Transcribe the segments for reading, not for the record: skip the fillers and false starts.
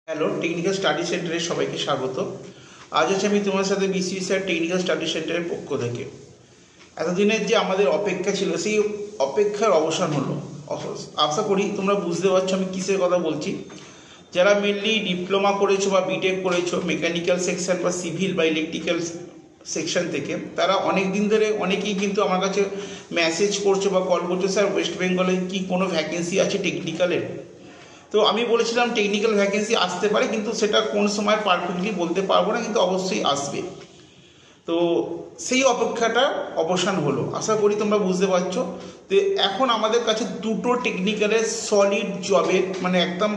Hello, technical study সেন্টারে সবাইকে স্বাগত। আজ হচ্ছে আমি তোমার সাথে বিসিএসআই টেকনিক্যাল স্টাডি সেন্টারের পক্ষ থেকে এতদিনের যে আমাদের অপেক্ষা ছিল সেই অপেক্ষার অবসান হলো। আশা করি তোমরা বুঝতে পারছো আমি কিসের কথা বলছি। যারা মেনলি ডিপ্লোমা করেছো বা বিটেক করেছো মেকানিক্যাল সেকশন বা সিভিল বা ইলেকট্রিক্যাল সেকশন থেকে, তারা অনেক দিন ধরে অনেকেই কিন্তু আমার কাছে মেসেজ করছো বা কল করছো, স্যার ওয়েস্ট বেঙ্গলে কি কোনো ভ্যাকেন্সি আছে টেকনিক্যালের। তো আমি বলেছিলাম টেকনিক্যাল ভ্যাকেন্সি আসতে পারে, কিন্তু সেটা কোন সময় পারফেক্টলি বলতে পারবো না, কিন্তু অবশ্যই আসবে। তো সেই অপেক্ষাটা অবসান হলো, আশা করি তোমরা বুঝতে পারছো। তো এখন আমাদের কাছে দুটো টেকনিক্যালের সলিড জবের মানে একদম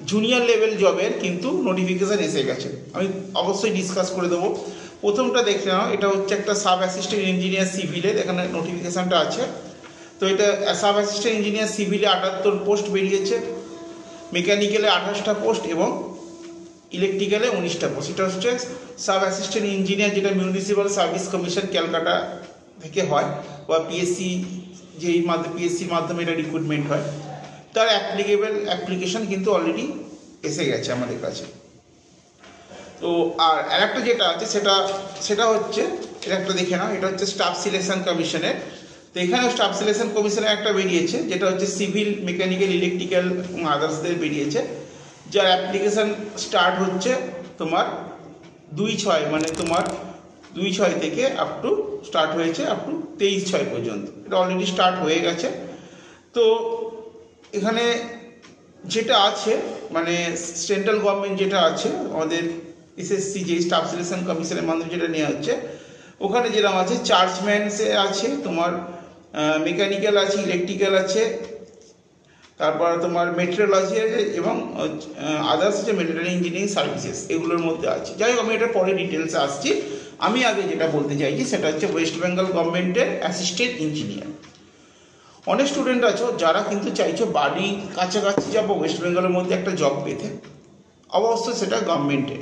জুনিয়র লেভেল জবের কিন্তু নোটিফিকেশান এসে গেছে, আমি অবশ্যই ডিসকাস করে দেবো। প্রথমটা দেখে নাও, এটা হচ্ছে একটা সাব অ্যাসিস্ট্যান্ট ইঞ্জিনিয়ার সিভিলের, এখানে নোটিফিকেশানটা আছে। তো এটা সাব অ্যাসিস্ট্যান্ট ইঞ্জিনিয়ার সিভিলে 78 পোস্ট বেরিয়েছে, মেকানিক্যালে 28টা পোস্ট এবং ইলেকট্রিক্যালে 19টা পোস্ট। এটা হচ্ছে সাব অ্যাসিস্ট্যান্ট ইঞ্জিনিয়ার, যেটা মিউনিসিপ্যাল সার্ভিস কমিশন ক্যালকাটা থেকে হয় বা পিএসসি, যেই মাধ্যমে পিএসসির মাধ্যমে এটা রিক্রুটমেন্ট হয়, তার অ্যাপ্লিকেশন কিন্তু অলরেডি এসে গেছে আমাদের কাছে। তো আর আরেকটা যেটা আছে সেটা হচ্ছে এটা একটা দেখে নাও, এটা হচ্ছে স্টাফ সিলেকশন কমিশনের। তো এখানে স্টাফ সিলেকশন কমিশনের একটা বেরিয়েছে, যেটা হচ্ছে সিভিল, মেকানিক্যাল, ইলেকট্রিক্যাল এবং আদার্সদের বেরিয়েছে, যার অ্যাপ্লিকেশান স্টার্ট হচ্ছে তোমার 2/6, মানে তোমার 2/6 থেকে আপ টু স্টার্ট হয়েছে আপ টু 23/6 পর্যন্ত। এটা অলরেডি স্টার্ট হয়ে গেছে। তো এখানে যেটা আছে মানে সেন্ট্রাল গভর্নমেন্ট যেটা আছে আমাদের এসএসসি, যে স্টাফ সিলেকশন কমিশনের মাধ্যমে যেটা নেওয়া হচ্ছে, ওখানে যেরকম আছে চার্জম্যানসে আছে, তোমার মেকানিক্যাল আছে, ইলেকট্রিক্যাল আছে, তারপর তোমার মেট্রোলজি আছে এবং আদার্স যে মিলিটারি ইঞ্জিনিয়ারিং সার্ভিসেস, এগুলোর মধ্যে আছে। যাই হোক, আমি এটা পরে ডিটেলসে আসছি। আমি আগে যেটা বলতে চাইছি সেটা হচ্ছে ওয়েস্ট বেঙ্গল গভর্নমেন্টের অ্যাসিস্ট্যান্ট ইঞ্জিনিয়ার। অনেক স্টুডেন্ট আছো যারা কিন্তু চাইছো বাড়ি কাছাকাছি যাবো ওয়েস্ট বেঙ্গলের মধ্যে একটা জব পেতে, অবশ্যই সেটা গভর্নমেন্টে।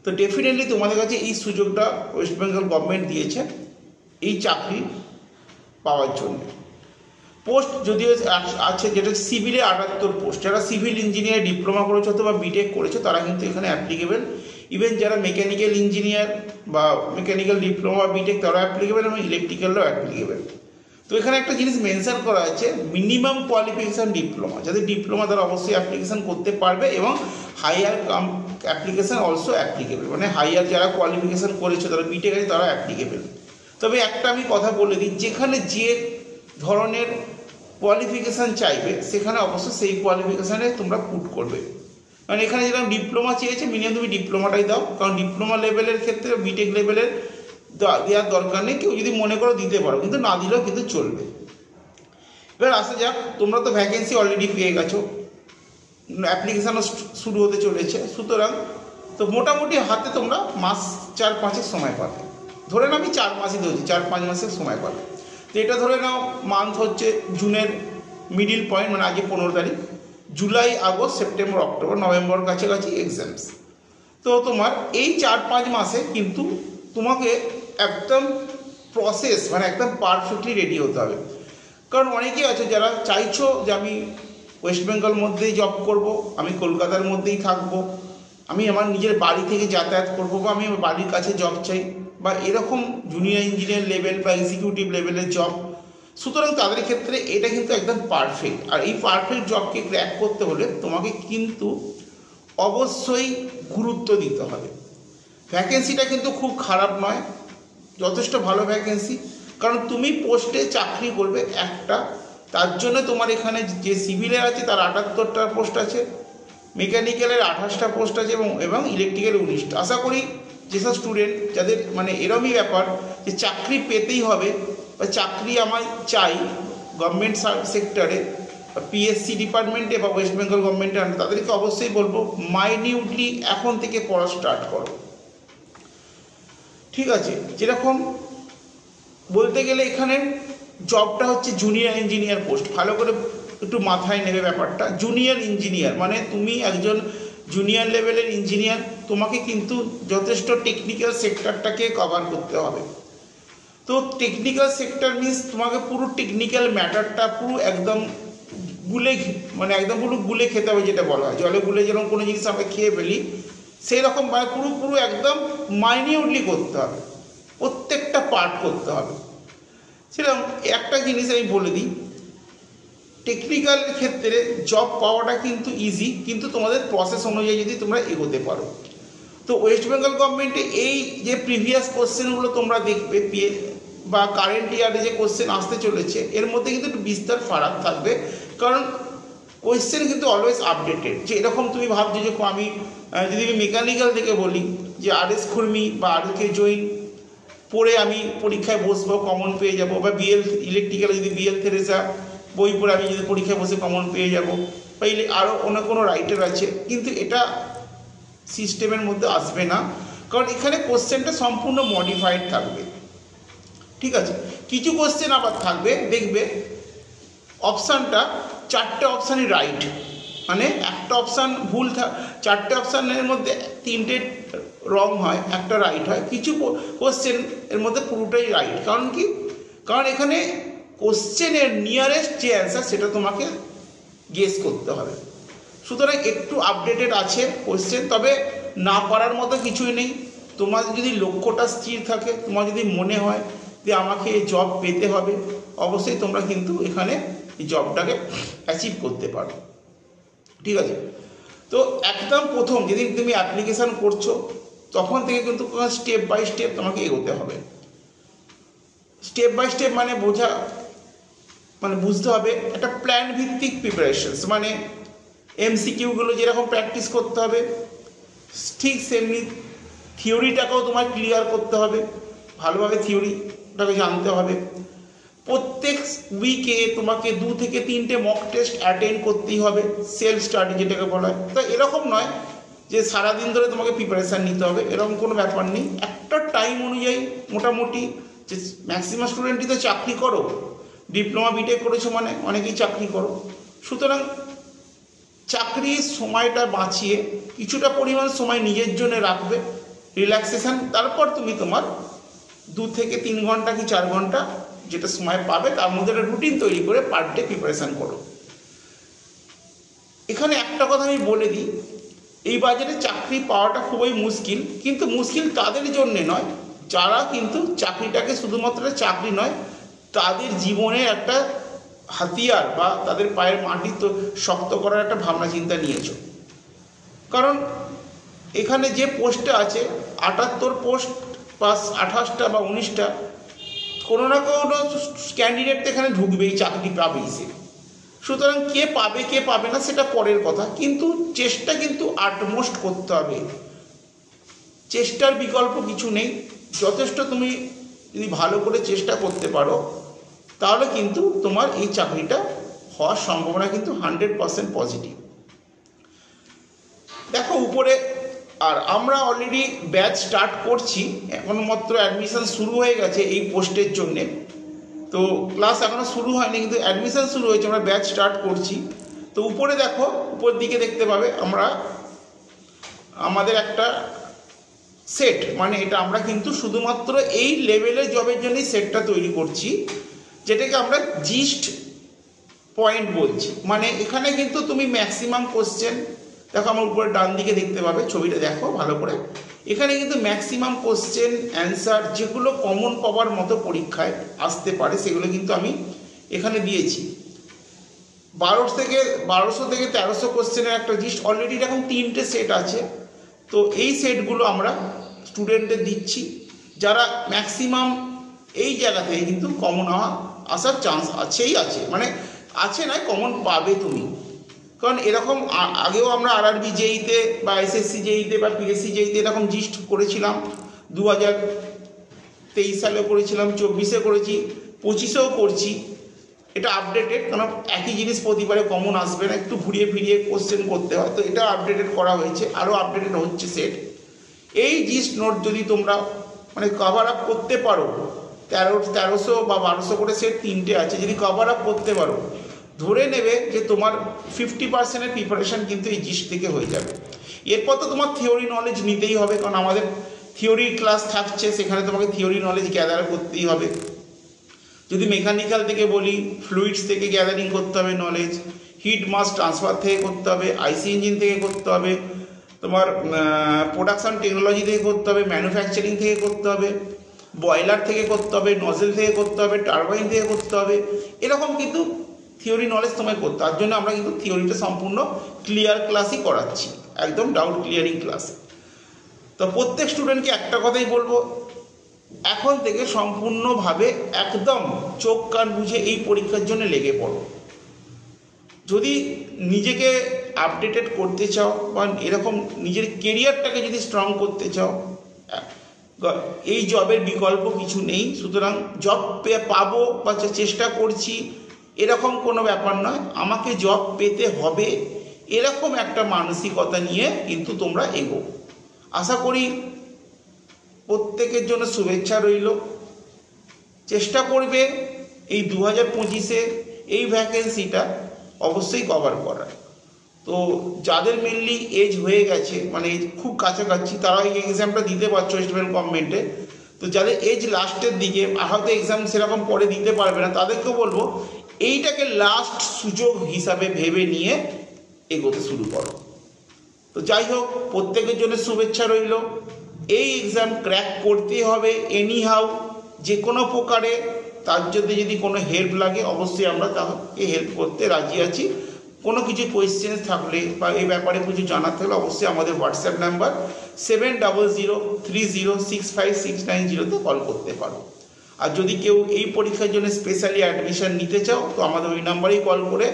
তো ডেফিনেটলি তোমাদের কাছে এই সুযোগটা ওয়েস্ট বেঙ্গল গভর্নমেন্ট দিয়েছে এই চাকরি পাওয়ার জন্য। পোস্ট যদিও আছে, যেটা সিভিলে 78 পোস্ট। যারা সিভিল ইঞ্জিনিয়ার ডিপ্লোমা করেছো অথবা বিটেক করেছো তারা কিন্তু এখানে অ্যাপ্লিকেবল। ইভেন যারা মেকানিক্যাল ইঞ্জিনিয়ার বা মেকানিক্যাল ডিপ্লোমা বিটেক তারাও অ্যাপ্লিকেবল এবং ইলেকট্রিক্যালও অ্যাপ্লিকেবল। তো এখানে একটা জিনিস মেনশন করা আছে, মিনিমাম কোয়ালিফিকেশান ডিপ্লোমা। যাদের ডিপ্লোমা তারা অবশ্যই অ্যাপ্লিকেশান করতে পারবে এবং হাইয়ার অ্যাপ্লিকেশান অলসো অ্যাপ্লিকেবল, মানে হাইয়ার যারা কোয়ালিফিকেশান করেছে তারা বিটেক আছে তারা অ্যাপ্লিকেবল। তবে একটা আমি কথা বলে দিই, যেখানে যে ধরনের কোয়ালিফিকেশান চাইবে সেখানে অবশ্যই সেই কোয়ালিফিকেশানে তোমরা পুট করবে। কারণ এখানে যেরকম ডিপ্লোমা চেয়েছে মিনিমাম তুমি ডিপ্লোমাটাই দাও, কারণ ডিপ্লোমা লেভেলের ক্ষেত্রে বিটেক লেভেলের দেওয়ার দরকার নেই। কেউ যদি মনে করো দিতে পারো, কিন্তু না দিলেও কিন্তু চলবে। এবার আসা যাক, তোমরা তো ভ্যাকেন্সি অলরেডি পেয়ে গেছো, অ্যাপ্লিকেশানও শুরু হতে চলেছে, সুতরাং তো মোটামুটি হাতে তোমরা মাস 4-5 সময় পাবে। ধরে নাও আমি 4 মাসই ধরছি, 4-5 মাসের সময় পাবে। তো এটা ধরে নাও মান্থ হচ্ছে জুনের মিডিল পয়েন্ট, মানে আজকে 15 তারিখ, July, August, September, October, November কাছাকাছি এক্সামস। তো তোমার এই 4-5 মাসে কিন্তু তোমাকে একদম প্রসেস মানে একদম পারফেক্টলি রেডি হতে হবে। কারণ অনেকেই আছে যারা চাইছো যে আমি ওয়েস্ট বেঙ্গল মধ্যেই জব করব, আমি কলকাতার মধ্যেই থাকবো, আমি আমার নিজের বাড়ি থেকে যাতায়াত করবো, বা আমি আমার বাড়ির কাছে জব চাই, বা এরকম জুনিয়র ইঞ্জিনিয়ার লেভেল বা এক্সিকিউটিভ লেভেলের জব। সুতরাং তাদের ক্ষেত্রে এটা কিন্তু একদম পারফেক্ট। আর এই পারফেক্ট জবকে ক্র্যাক করতে হলে তোমাকে কিন্তু অবশ্যই গুরুত্ব দিতে হবে। ভ্যাকেন্সিটা কিন্তু খুব খারাপ নয়, যথেষ্ট ভালো ভ্যাকেন্সি। কারণ তুমি পোস্টে চাকরি করবে একটা, তার জন্য তোমার এখানে যে সিভিলের আছে তার 78টা পোস্ট আছে, মেকানিক্যালের 28টা পোস্ট আছে এবং ইলেকট্রিক্যালের 19টা। আশা করি যেসব স্টুডেন্ট যাদের মানে এরমই ব্যাপার যে চাকরি পেতেই হবে বা চাকরি আমায় চাই গভর্নমেন্ট সেক্টরে, পিএসসি ডিপার্টমেন্টে বা ওয়েস্ট বেঙ্গল গভর্নমেন্টে, তাদেরকে অবশ্যই বলবো মাইনিউটলি এখন থেকে পড়া স্টার্ট করো। ঠিক আছে, যেরকম বলতে গেলে এখানে জবটা হচ্ছে জুনিয়র ইঞ্জিনিয়ার পোস্ট, ভালো করে একটু মাথায় নেবে ব্যাপারটা। জুনিয়র ইঞ্জিনিয়ার মানে তুমি একজন জুনিয়র লেভেলের ইঞ্জিনিয়ার, তোমাকে কিন্তু যথেষ্ট টেকনিক্যাল সেক্টরটাকে কভার করতে হবে। তো টেকনিক্যাল সেক্টর মিনস তোমাকে পুরো টেকনিক্যাল ম্যাটারটা পুরো একদম গুলে মানে একদম পুরো গুলে খেতে হবে, যেটা বলা হয় জলে গুলে যেরকম কোনো জিনিস আমরা খেয়ে ফেলি সেই রকম মানে পুরো একদম মাইনিউটলি করতে হবে, প্রত্যেকটা পার্ট করতে হবে। সেরকম একটা জিনিস আমি বলে দিই, টেকনিক্যাল ক্ষেত্রে জব পাওয়াটা কিন্তু ইজি, কিন্তু তোমাদের প্রসেস অনুযায়ী যদি তোমরা এগোতে পারো। তো ওয়েস্ট বেঙ্গল গভর্নমেন্টে এই যে প্রিভিয়াস কোশ্চেনগুলো তোমরা দেখবে বা কারেন্ট ইয়ারে যে কোশ্চেন আসতে চলেছে এর মধ্যে কিন্তু একটু বিস্তর ফারাক থাকবে, কারণ কোয়েশ্চেন কিন্তু অলওয়েজ আপডেটেড। যে এরকম তুমি ভাবছো যে আমি যদি আমি মেকানিক্যাল থেকে বলি যে RS খুরমি বা RK জৈন পড়ে আমি পরীক্ষায় বসবো কমন পেয়ে যাব, বা BL ইলেকট্রিক্যালে যদি BL থেরেসা বই পড়ে আমি যদি পরীক্ষায় বসে কমন পেয়ে যাব, বা আরও অন্য কোনো রাইটার আছে, কিন্তু এটা সিস্টেমের মধ্যে আসবে না, কারণ এখানে কোশ্চেনটা সম্পূর্ণ মডিফাইড থাকবে। ঠিক আছে, কিছু কোশ্চেন আবার থাকবে দেখবে অপশানটা 4টে অপশানই রাইট, মানে একটা অপশান ভুল 4টে অপশানের মধ্যে 3টে রং হয়, একটা রাইট হয়। কিছু কোশ্চেন এর মধ্যে পুরোটাই রাইট। কারণ কি? কারণ এখানে কোশ্চেনের নিয়ারেস্ট যে অ্যান্সার সেটা তোমাকে গেস করতে হবে। সুতরাং একটু আপডেটেড আছে কোশ্চেন, তবে না পারার মতো কিছুই নেই। তোমার যদি লক্ষ্যটা স্থির থাকে, তোমার যদি মনে হয় যে আমাকে এই জব পেতে হবে, অবশ্যই তোমরা কিন্তু এখানে এই জবটাকে অ্যাচিভ করতে পারো। ঠিক আছে, তো একদম প্রথম যেদিন তুমি অ্যাপ্লিকেশান করছো তখন থেকে কিন্তু স্টেপ বাই স্টেপ তোমাকে এগোতে হবে। স্টেপ বাই স্টেপ মানে বুঝতে হবে একটা প্ল্যান ভিত্তিক প্রিপারেশনস, মানে MCQগুলো যেরকম প্র্যাকটিস করতে হবে ঠিক সেমনি থিওরিটাকেও তোমার ক্লিয়ার করতে হবে, ভালোভাবে থিওরিটাকে জানতে হবে। প্রত্যেক উইকে তোমাকে 2 থেকে 3টে মক টেস্ট অ্যাটেন্ড করতেই হবে, সেলফ স্টাডি যেটাকে বলা হয়। তো এরকম নয় যে সারাদিন ধরে তোমাকে প্রিপারেশান নিতে হবে, এরকম কোনো ব্যাপার নেই। একটা টাইম অনুযায়ী মোটামুটি, যে ম্যাক্সিমাম স্টুডেন্টই তো চাকরি করো, ডিপ্লোমা বিটেক করেছো মানে অনেকেই চাকরি করো, সুতরাং চাকরির সময়টা বাঁচিয়ে কিছুটা পরিমাণ সময় নিজের জন্য রাখবে রিল্যাক্সেশন, তারপর তুমি তোমার 2 থেকে 3 ঘন্টা কি 4 ঘন্টা যেটা সময় পাবে তার মধ্যে একটা রুটিন তৈরি করে পার ডে প্রিপারেশান করো। এখানে একটা কথা আমি বলে দিই, এই বাজারে চাকরি পাওয়াটা খুবই মুশকিল, কিন্তু মুশকিল তাদের জন্যে নয় যারা কিন্তু চাকরিটাকে শুধুমাত্র চাকরি নয়, তাদের জীবনের একটা হাতিয়ার বা তাদের পায়ের মাটি তো শক্ত করার একটা ভাবনা চিন্তা নিয়েছো। কারণ এখানে যে পোস্টটা আছে 78 পোস্ট প্লাস 28টা বা 19টা, কোনো না কোনো ক্যান্ডিডেট এখানে ঢুকবেই, চাকরি পাবেই সে। সুতরাং কে পাবে কে পাবে না সেটা পরের কথা, কিন্তু চেষ্টা কিন্তু আটমোস্ট করতে হবে, চেষ্টার বিকল্প কিছু নেই। যথেষ্ট তুমি যদি ভালো করে চেষ্টা করতে পারো তাহলে কিন্তু তোমার এই চাকরিটা হওয়ার সম্ভাবনা কিন্তু 100% পজিটিভ। দেখো উপরে, আর আমরা অলরেডি ব্যাচ স্টার্ট করছি, এখন মাত্র অ্যাডমিশন শুরু হয়ে গেছে এই পোস্টের জন্যে, তো ক্লাস এখনও শুরু হয়নি কিন্তু অ্যাডমিশন শুরু হয়েছে, আমরা ব্যাচ স্টার্ট করছি। তো উপরে দেখো, উপর দিকে দেখতে পাবে আমাদের একটা সেট, মানে এটা আমরা কিন্তু শুধুমাত্র এই লেভেলের জবের জন্যই সেটটা তৈরি করছি, যেটাকে আমরা জিস্ট পয়েন্ট বলছি। মানে এখানে কিন্তু তুমি ম্যাক্সিমাম কোশ্চেন, দেখো আমার উপরে ডান দিকে দেখতে পাবে, ছবিটা দেখো ভালো করে, এখানে কিন্তু ম্যাক্সিমাম কোশ্চেন অ্যান্সার যেগুলো কমন পাওয়ার মতো পরীক্ষায় আসতে পারে সেগুলো কিন্তু আমি এখানে দিয়েছি। 1200 থেকে 1300 কোশ্চেনের একটা জিস্ট অলরেডি এরকম 3টে সেট আছে। তো এই সেটগুলো আমরা স্টুডেন্টদের দিচ্ছি যারা ম্যাক্সিমাম এই জায়গা থেকে কিন্তু কমন আসার চান্স আছে, মানে আছে নয়, কমন পাবে তুমি। কারণ এরকম আগেও আমরা RRB জেইতে বা SSC জেইতে বা PSC জেইতে এরকম জিস্ট করেছিলাম, 2023 সালে করেছিলাম, 24-এ করেছি, 25-এও করছি। এটা আপডেটেড, কারণ একই জিনিস প্রতিবারে কমন আসবে না, একটু ঘুরিয়ে ফিরিয়ে কোশ্চেন করতে হয়, তো এটা আপডেটেড করা হয়েছে, আরও আপডেটেড হচ্ছে সেট। এই জিস্ট নোট যদি তোমরা মানে কভার আপ করতে পারো, 1300 বা 1200 করে সেট 3টে আছে, যদি কভার আপ করতে পারো ধরে নেবে যে তোমার 50%-এর প্রিপারেশান কিন্তু এই জিস্ট থেকে হয়ে যাবে। এরপর তো তোমার থিওরি নলেজ নিতেই হবে, কারণ আমাদের থিওরি ক্লাস থাকছে, সেখানে তোমাকে থিওরি নলেজ গ্যাদার করতেই হবে। যদি মেকানিক্যাল থেকে বলি, ফ্লুইডস থেকে গ্যাদারিং করতে হবে নলেজ, হিট মাস ট্রান্সফার থেকে করতে হবে, আইসি ইঞ্জিন থেকে করতে হবে, তোমার প্রোডাকশন টেকনোলজি থেকে করতে হবে, ম্যানুফ্যাকচারিং থেকে করতে হবে, বয়লার থেকে করতে হবে, নজেল থেকে করতে হবে, টারবাইন থেকে করতে হবে। এরকম কিন্তু থিওরি নলেজ তোমায় করতে, তার জন্য আমরা কিন্তু থিওরিটা সম্পূর্ণ ক্লিয়ার ক্লাসই করাচ্ছি, একদম ডাউট ক্লিয়ারিং ক্লাস। তো প্রত্যেক স্টুডেন্টকে একটা কথাই বলবো, এখন থেকে সম্পূর্ণভাবে একদম চোখ কান বুঝে এই পরীক্ষার জন্য লেগে পড়ো। যদি নিজেকে আপডেটেড করতে চাও বা এরকম নিজের কেরিয়ারটাকে যদি স্ট্রং করতে চাও, এই জবের বিকল্প কিছু নেই। সুতরাং জব পাবো বা চেষ্টা করছি এরকম কোনো ব্যাপার নয়, আমাকে জব পেতে হবে এরকম একটা মানসিকতা নিয়ে কিন্তু তোমরা এগো। আশা করি প্রত্যেকের জন্য শুভেচ্ছা রইল। চেষ্টা করবে এই 2025-এ এই ভ্যাকেন্সিটা অবশ্যই কভার করার। তো যাদের মেনলি এজ হয়ে গেছে, মানে খুব কাছাকাছি, তারা এই এক্সামটা দিতে পারছো ওয়েস্ট বেঙ্গল গভর্নমেন্টে। তো যাদের এজ লাস্টের দিকে, হয়তো এক্সাম সেরকম পরে দিতে পারবে না, তাদেরকেও বলবো এইটাকে লাস্ট সুযোগ হিসাবে ভেবে নিয়ে এগোতে শুরু করো। তো যাই হোক, প্রত্যেকের জন্য শুভেচ্ছা রইল। এই এক্সাম ক্র্যাক করতে হবে এনি হাউ, যে কোনো প্রকারে। তার যদি কোনো হেল্প লাগে অবশ্যই আমরা তাকে হেল্প করতে রাজি আছি। কোনো কিছু কোয়েশ্চেন থাকলে বা এই ব্যাপারে কিছু জানার থাকলে অবশ্যই আমাদের হোয়াটসঅ্যাপ নাম্বার 7003065690 কল করতে পারো। আর যদি কেউ এই পরীক্ষার জন্য স্পেশালি অ্যাডমিশন নিতে চাও, তো আমাদের ওই নাম্বারেই কল করে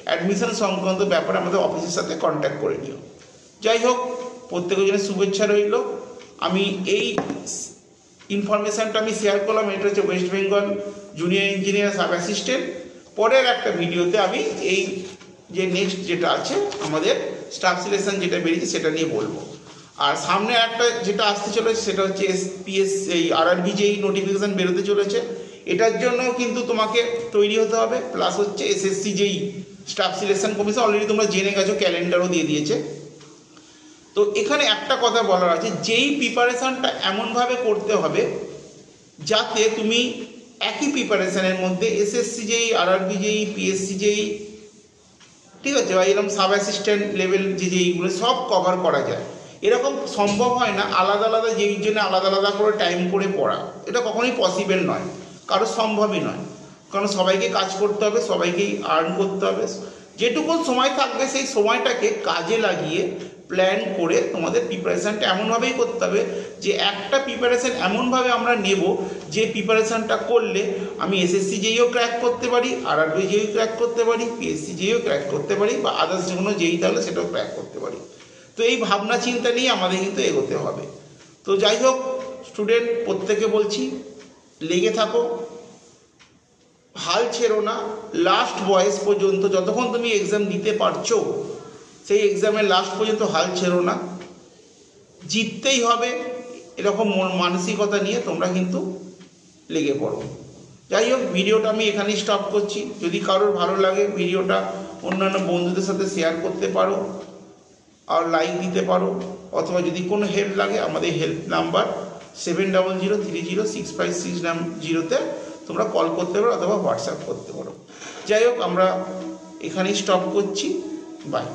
অ্যাডমিশন সংক্রান্ত ব্যাপারে আমাদের অফিসের সাথে কন্ট্যাক্ট করে নিও। যাই হোক, প্রত্যেকের জন্য শুভেচ্ছা রইল। আমি এই ইনফরমেশানটা আমি শেয়ার করলাম, এটা হচ্ছে West Bengal junior engineer sub assistant. পরের একটা ভিডিওতে আমি এই যে নেক্সট যেটা আছে আমাদের স্টাফ সিলেকশন যেটা বেরিয়েছে সেটা নিয়ে বলবো। আর সামনে একটা যেটা আসতে চলেছে সেটা হচ্ছে এসপিএস, এই আরআরবি যেই নোটিফিকেশান বেরোতে চলেছে, এটার জন্য কিন্তু তোমাকে তৈরি হতে হবে। প্লাস হচ্ছে এসএসসি যেই স্টাফ সিলেকশন কমিশন অলরেডি তোমরা জেনে গেছো, ক্যালেন্ডারও দিয়ে দিয়েছে। তো এখানে একটা কথা বলার আছে, যেই প্রিপারেশানটা এমনভাবে করতে হবে যাতে তুমি একই প্রিপারেশানের মধ্যে এসএসসি যেই, আরআরবি যেই, পিএসসি যেই, ঠিক আছে, বা এরকম সাব অ্যাসিস্ট্যান্ট লেভেল যেইগুলো সব কভার করা যায়। এরকম সম্ভব হয় না আলাদা আলাদা যেই জন্য আলাদা আলাদা করে টাইম করে পড়া, এটা কখনোই পসিবল নয়, কারো সম্ভবই নয়। কারণ সবাইকে কাজ করতে হবে, সবাইকেই আর্ন করতে হবে। যেটুকু সময় থাকবে সেই সময়টাকে কাজে লাগিয়ে প্ল্যান করে তোমাদের প্রিপারেশানটা এমনভাবেই করতে হবে যে একটা প্রিপারেশান এমনভাবে আমরা নেব যে প্রিপারেশানটা করলে আমি এসএসসি যেইও ক্র্যাক করতে পারি, আরআরবি যেইও ক্র্যাক করতে পারি, পিএসসি যেইও ক্র্যাক করতে পারি, বা আদার্স যে কোনো যেই তাহলে সেটাও ক্র্যাক করতে পারি। তো এই ভাবনা চিন্তা নিয়ে আমাদের কিন্তু এগোতে হবে। তো যাই হোক স্টুডেন্ট, প্রত্যেকে বলছি লেগে থাকো, হাল ছেড়ো না, লাস্ট বয়স পর্যন্ত যতক্ষণ তুমি এক্সাম দিতে পারছো সেই এক্সামের লাস্ট পর্যন্ত হাল ছেড়ো না। জিততেই হবে এরকম মানসিকতা নিয়ে তোমরা কিন্তু লেগে পড়ো। যাই হোক, ভিডিওটা আমি এখানেই স্টপ করছি। যদি কারোর ভালো লাগে ভিডিওটা অন্যান্য বন্ধুদের সাথে শেয়ার করতে পারো আর লাইক দিতে পারো, অথবা যদি কোনো হেল্প লাগে আমাদের হেল্প নাম্বার 7003065690 তোমরা কল করতে পারো অথবা হোয়াটসঅ্যাপ করতে পারো। যাই হোক, আমরা এখানেই স্টপ করছি। বাই।